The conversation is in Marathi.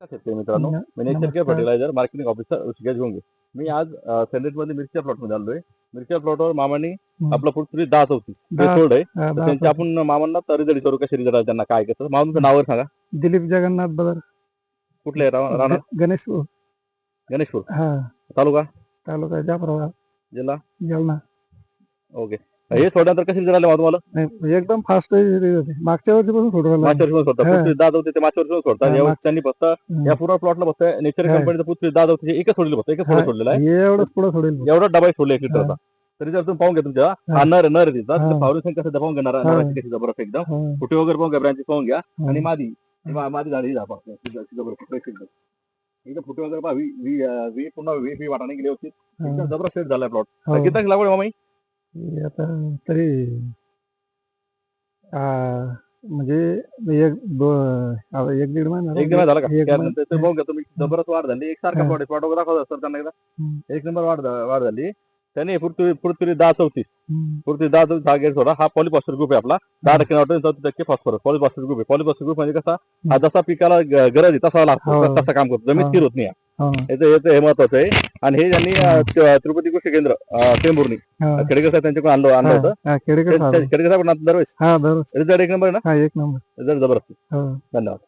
शेतकरी मित्रांनो, मी Nature Care fertiliser marketing officer Rishikesh Gonge. मी आज सेंद्रियमध्ये मिरच्या प्लॉटमध्ये आलोय. मिरच्या प्लॉटवर मामांनी आपला पुढची 1034 बेसोड आहे. तर त्यांच्या आपण मामांना रिझल्ट विचारू, कसे रिझल्ट त्यांना काय कसं. मामा तुमचं नाव सांगा. दिलीप जगन्नाथ बदर. कुठले राहणार? गणेशपूर. गणेशपूर. हा. तालुका जाफराबाद. जिल्हा जालना. ओके. हे सोडल्यानंतर कसे रिझल्ट आले तुम्हाला? एकदम फास्ट मागच्या वर्षीपासून सोडवायला मागच्या वर्षी सोडतात. हा. पुढची 1034 ते मागच्या वर्षी सोडतात. हा, यावेळी त्यांनी फक्त या पूर्ण प्लॉटला फक्त नेचर हा. कंपनीचं पुढची 1034 एकच सोडलेलं, फक्त एकच पुढे सोडलेलं आहे. एवढंच पुढे सोडेल. एवढा डबा सोडला 1 लिटरचा. तरी जर तुम्ही पाहून घ्या तुमच्या हा नर नर आहे तिचा. हा. पावरी संख्या कसं पाहून घेणार, हा. नराची कशी जबरदस्त एकदम. फुटे वगैरे पाहून घ्या, ब्रँचेस पाहून घ्या. आणि मादी मादी झाली जबरदस्त फ्रेश एकदम. एकदम फुटे वगैरे पहा, वी पुन्हा वी वाटाने गेले होते. एकदम जबरदस्त सेट झालाय प्लॉट. किती तारखेला लागवड मामाई? आता तरी म्हणजे एक दीड महिना. एक दिवस झाला का? एक त्यानंतर ते पाहून घ्या तुम्ही, जबरदस्त वाढ झाली. एकसारखा प्लॉट आहे. प्लॉट वगैरे दाखवत असतात त्यांना एकदा. एक नंबर वाढ झाली. त्याने पुढची 1034 पुढची 1034 हा गेट सोडा. हा पॉलिफॉस्फेट ग्रुप आहे आपला. 10% नायट्रोजन, 34% फॉस्फरस. पॉलिफॉस्फेट ग्रुप आहे. पॉलिफॉस्फेट ग्रुप म्हणजे कसा, हा जसा पिकाला गरज आहे तसा लागतो, तसा काम करतो. जमीन स्थिर होत नाही. याचं हे महत्वाचं आहे. आणि हे त्यांनी तिरुपती कृषी केंद्र टेंभुर्णी खेडेकर साहेब त्यांच्याकडून आणलं होतं. खेडेकर साहेब दरवेळेस रिझल्ट एक नंबर आहे ना. एक नंबर. रिझल्ट जबरदस्त. धन्यवाद.